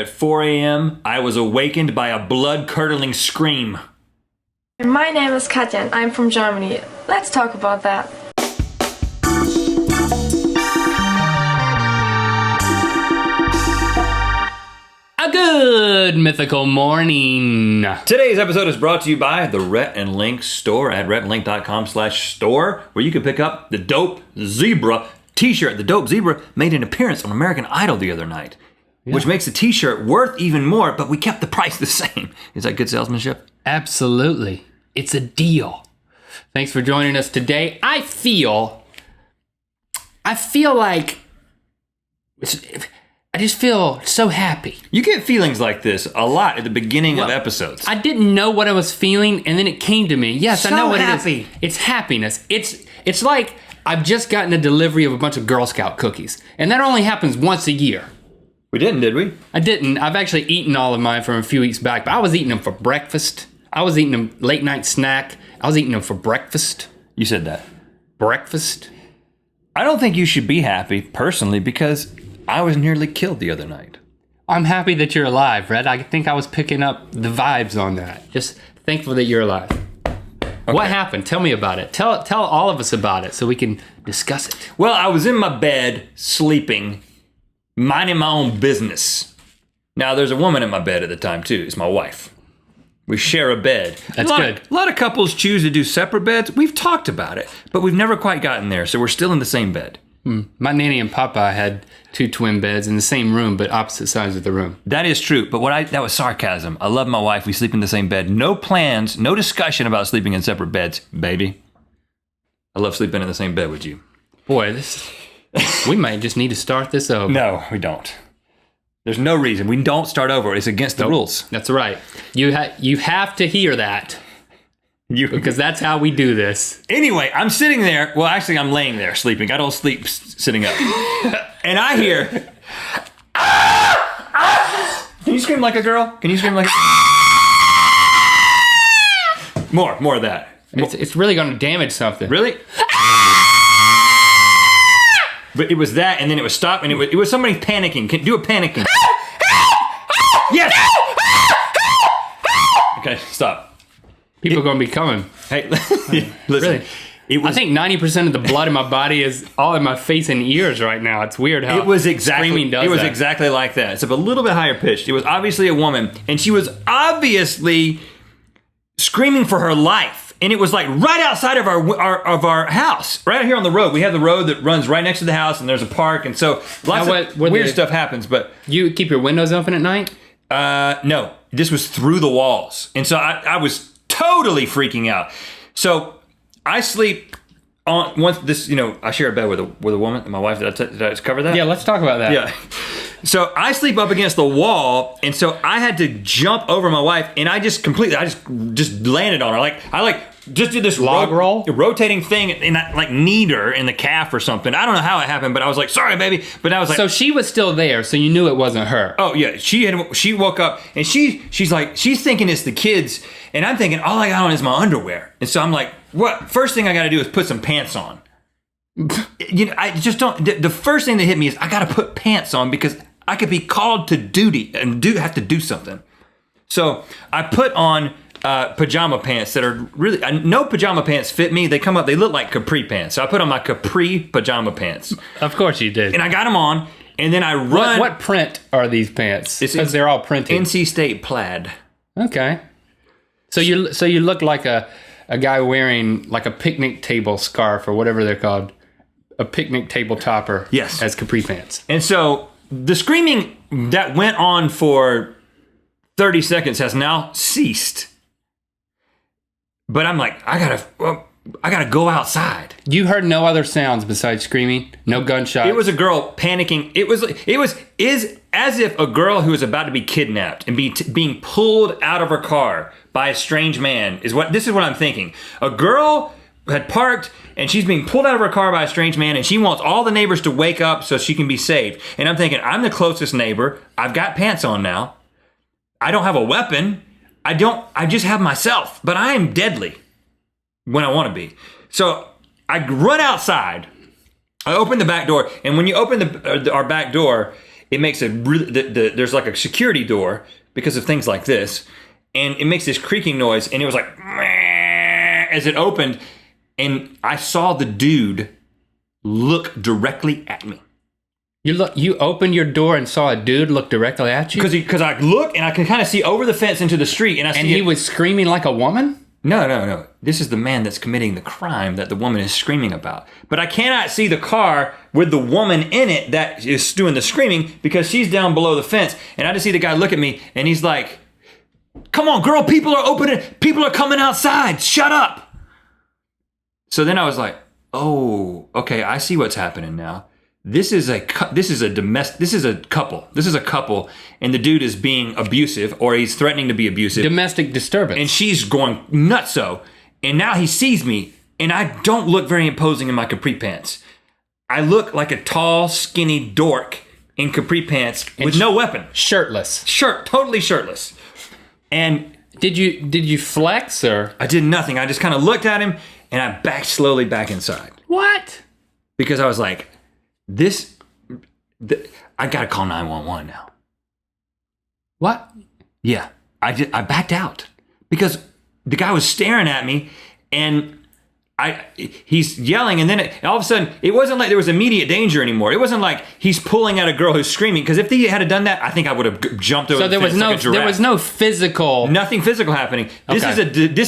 At 4 a.m., I was awakened by a blood-curdling scream. My name is Katja and I'm from Germany. Let's talk about that. A good mythical morning. Today's episode is brought to you by the Rhett and Link store at RhettandLink.com/store, where you can pick up the Dope Zebra t-shirt. The Dope Zebra made an appearance on American Idol the other night, which makes the t-shirt worth even more, but we kept the price the same. Is that good salesmanship? Absolutely. It's a deal. Thanks for joining us today. I feel like I just feel so happy. You get feelings like this a lot at the beginning of episodes. I didn't know what I was feeling, and then it came to me. Yes, I know what happy. it is. It's happiness. It's like I've just gotten a delivery of a bunch of Girl Scout cookies, and that only happens once a year. We didn't, did we? I didn't. I've actually eaten all of mine from a few weeks back, but I was eating them for breakfast. I was eating them late night snack. I was eating them for breakfast. You said that. Breakfast. I don't think you should be happy, personally, because I was nearly killed the other night. I'm happy that you're alive, Rhett. I think I was picking up the vibes on that. Just thankful that you're alive. Okay. What happened? Tell me about it. Tell all of us about it so we can discuss it. Well, I was in my bed, sleeping, minding my own business. Now, there's a woman in my bed at the time, too. It's my wife. We share a bed. That's good. A lot of couples choose to do separate beds. We've talked about it, but we've never quite gotten there, so we're still in the same bed. My nanny and papa had 2 twin beds in the same room, but opposite sides of the room. That is true, but that was sarcasm. I love my wife. We sleep in the same bed. No plans, no discussion about sleeping in separate beds, baby. I love sleeping in the same bed with you. Boy, we might just need to start this over. No, we don't. There's no reason. We don't start over. It's against the rules. That's right. You have to hear that. Because that's how we do this. Anyway, I'm sitting there. Well, actually, I'm laying there sleeping. I don't sleep sitting up. And I hear... Can you scream like a girl? Can you scream like a... More of that. It's really going to damage something. Really? But it was that, and then it was stop, and it was somebody panicking. Do a panicking. Yes! Okay, stop. People are going to be coming. Hey, listen. Really? I think 90% of the blood in my body is all in my face and ears right now. It's weird how screaming does that. Exactly like that. It's a little bit higher pitched. It was obviously a woman, and she was obviously screaming for her life. And it was like right outside of our house, right here on the road. We have the road that runs right next to the house, and there's a park, and so lots of weird stuff happens. But you keep your windows open at night? No, this was through the walls, and so I was totally freaking out. So I sleep on once this. I share a bed with a woman, my wife. Did I cover that? Yeah, let's talk about that. Yeah. So I sleep up against the wall, and so I had to jump over my wife, and I just landed on her. I just did this log roll, rotating thing, and I kneed her in the calf or something. I don't know how it happened, but I was like, "Sorry, baby." But I was like, so she was still there, so you knew it wasn't her. Oh yeah, she woke up, and she's thinking it's the kids, and I'm thinking all I got on is my underwear, and so I'm like, what? First thing I got to do is put some pants on. I just don't. The first thing that hit me is I got to put pants on because I could be called to duty and have to do something. So I put on pajama pants that are really no pajama pants fit me. They come up. They look like capri pants. So I put on my capri pajama pants. Of course you did. And I got them on, and then I run. What print are these pants? Because they're all printed. NC State plaid. Okay. So you look like a guy wearing like a picnic table scarf or whatever they're called. A picnic table topper. Yes. As capri pants. And so the screaming that went on for 30 seconds has now ceased. But I'm like, I gotta go outside. You heard no other sounds besides screaming? No gunshots? It was a girl panicking. It is as if a girl who is about to be kidnapped and being pulled out of her car by a strange man this is what I'm thinking. A girl had parked and she's being pulled out of her car by a strange man, and she wants all the neighbors to wake up so she can be saved. And I'm thinking, I'm the closest neighbor. I've got pants on now. I don't have a weapon. I just have myself, but I am deadly when I want to be. So I run outside. I open the back door, and when you open our back door, it makes a really, there's like a security door because of things like this. And it makes this creaking noise. And it was like, as it opened. And I saw the dude look directly at me. You opened your door and saw a dude look directly at you? Because I look and I can kind of see over the fence into the street. And he was screaming like a woman? No. This is the man that's committing the crime that the woman is screaming about. But I cannot see the car with the woman in it that is doing the screaming because she's down below the fence. And I just see the guy look at me and he's like, come on, girl, people are opening. People are coming outside. Shut up. So then I was like, oh, okay, I see what's happening now. This is a couple. This is a couple, and the dude is being abusive, or he's threatening to be abusive. Domestic disturbance. And she's going nutso. And now he sees me, and I don't look very imposing in my capri pants. I look like a tall, skinny dork in capri pants with no weapon, shirtless, totally shirtless. And did you flex or? I did nothing. I just kind of looked at him, and I backed slowly back inside. What? Because I was like, I gotta call 911 now. What? Yeah, I backed out because the guy was staring at me, and he's yelling, and then all of a sudden, it wasn't like there was immediate danger anymore. It wasn't like he's pulling at a girl who's screaming. Because if he had done that, I think I would have jumped over. So there was no physical, nothing physical happening. This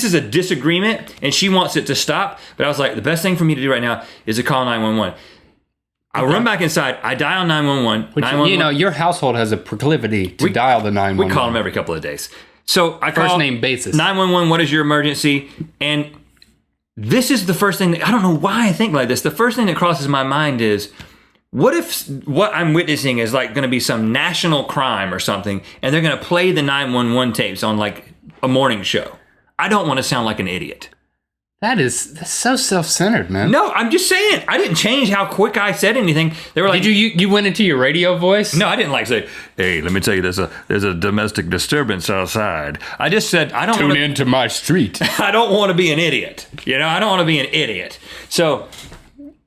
is a disagreement, and she wants it to stop. But I was like, the best thing for me to do right now is to call 911. I run back inside. I dial 911. Which, your household has a proclivity to dial the 911. We call them every couple of days. So I call first name basis. 911. What is your emergency? And this is the first thing I don't know why I think like this. The first thing that crosses my mind is, what if what I'm witnessing is like going to be some national crime or something, and they're going to play the 911 tapes on like a morning show? I don't want to sound like an idiot. That's so self-centered, man. No, I'm just saying. I didn't change how quick I said anything. They were like, did you went into your radio voice? No, I didn't like say, hey, let me tell you, there's a domestic disturbance outside. I just said, I don't tune into my street. I don't want to be an idiot. I don't want to be an idiot. So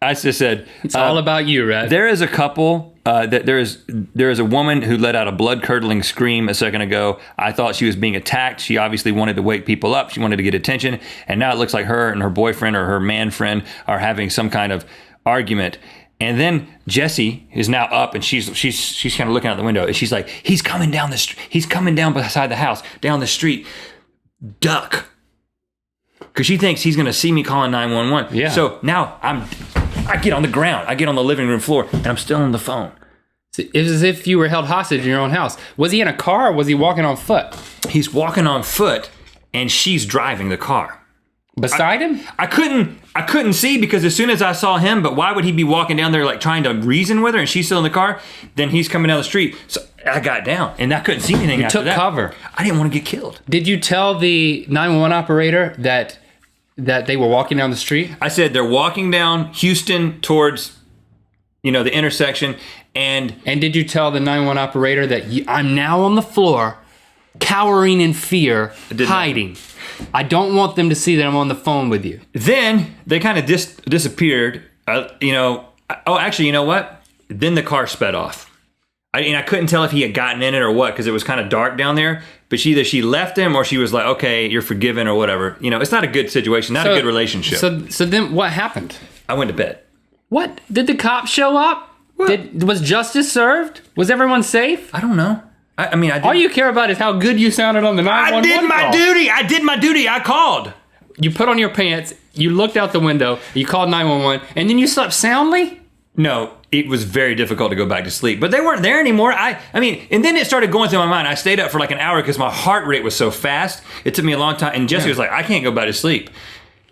I just said, it's all about you, Rhett. There is a couple. There is a woman who let out a blood-curdling scream a second ago. I thought she was being attacked. She obviously wanted to wake people up. She wanted to get attention. And now it looks like her and her boyfriend or her man friend are having some kind of argument. And then Jessie is now up, and she's kind of looking out the window. And she's like, he's coming down the street. He's coming down beside the house, down the street. Duck. Because she thinks he's going to see me calling 911. Yeah. So now I get on the ground. I get on the living room floor, and I'm still on the phone. It was as if you were held hostage in your own house. Was he in a car or was he walking on foot? He's walking on foot, and she's driving the car. Beside him? I couldn't see because as soon as I saw him, but why would he be walking down there like trying to reason with her and she's still in the car? Then he's coming down the street. So I got down, and I couldn't see anything after that. You took cover. I didn't want to get killed. Did you tell the 911 operator that they were walking down the street? I said they're walking down Houston towards, the intersection. And did you tell the 911 operator that I'm now on the floor, cowering in fear, hiding? I don't want them to see that I'm on the phone with you. Then they kind of disappeared. Actually, you know what? Then the car sped off. I couldn't tell if he had gotten in it or what because it was kind of dark down there. But either she left him or she was like, okay, you're forgiven or whatever. It's not a good situation, not a good relationship. So then what happened? I went to bed. What? Did the cops show up? Was justice served? Was everyone safe? I don't know. I did. All you care about is how good you sounded on the 911 I did my duty. I called. You put on your pants, you looked out the window, you called 911, and then you slept soundly? No, it was very difficult to go back to sleep. But they weren't there anymore. And then it started going through my mind. I stayed up for like an hour because my heart rate was so fast. It took me a long time. And Jessie was like, I can't go back to sleep.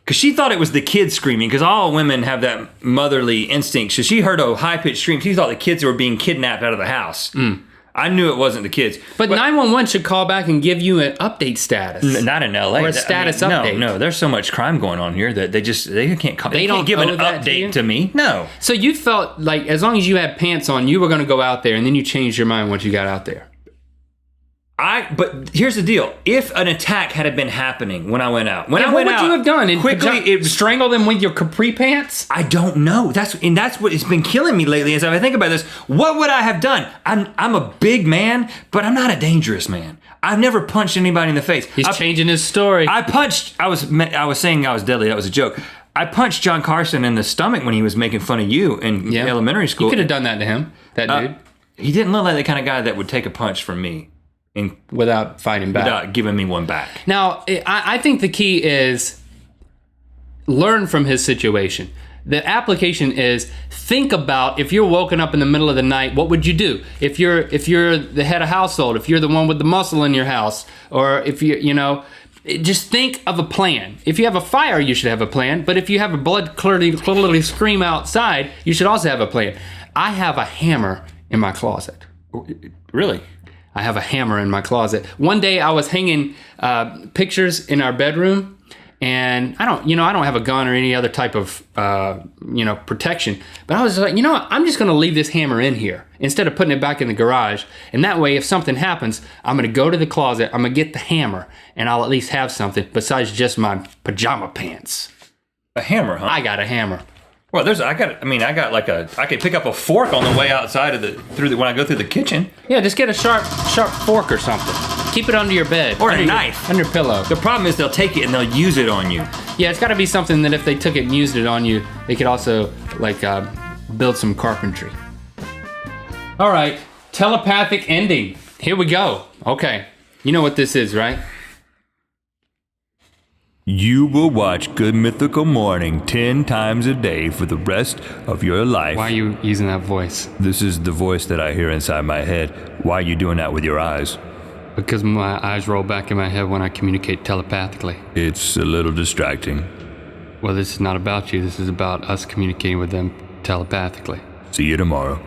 Because she thought it was the kids screaming, because all women have that motherly instinct. So she heard a high-pitched scream. She thought the kids were being kidnapped out of the house. I knew it wasn't the kids. But 911 should call back and give you an update status. Not in L.A. Or a status update. No, there's so much crime going on here that they can't call. They can't give an update to me. No. So you felt like as long as you had pants on, you were going to go out there, and then you changed your mind once you got out there. But here's the deal: if an attack had been happening when I went out, what would you have done? Quickly, strangle them with your capri pants? I don't know. That's what has been killing me lately. As I think about this, what would I have done? I'm a big man, but I'm not a dangerous man. I've never punched anybody in the face. He's changing his story. I was saying I was deadly. That was a joke. I punched John Carson in the stomach when he was making fun of you in elementary school. You could have done that to him, that dude. He didn't look like the kind of guy that would take a punch from me. Without fighting back. Without giving me one back. Now, I think the key is learn from his situation. The application is think about if you're woken up in the middle of the night, what would you do? If you're the head of household, if you're the one with the muscle in your house, or if just think of a plan. If you have a fire, you should have a plan. But if you have a blood curdling scream outside, you should also have a plan. I have a hammer in my closet. Really? I have a hammer in my closet. One day I was hanging pictures in our bedroom, and I don't have a gun or any other type of protection. But I was like, I'm just gonna leave this hammer in here instead of putting it back in the garage. And that way, if something happens, I'm gonna go to the closet, I'm gonna get the hammer, and I'll at least have something besides just my pajama pants. A hammer, huh? I got a hammer. Well, I could pick up a fork on the way outside when I go through the kitchen. Yeah, just get a sharp fork or something. Keep it under your bed. Or a knife. Under your pillow. The problem is they'll take it and they'll use it on you. Yeah, it's got to be something that if they took it and used it on you, they could also build some carpentry. All right, telepathic ending. Here we go. Okay, you know what this is, right? You will watch Good Mythical Morning 10 times a day for the rest of your life. Why are you using that voice? This is the voice that I hear inside my head. Why are you doing that with your eyes? Because my eyes roll back in my head when I communicate telepathically. It's a little distracting. Well, this is not about you. This is about us communicating with them telepathically. See you tomorrow.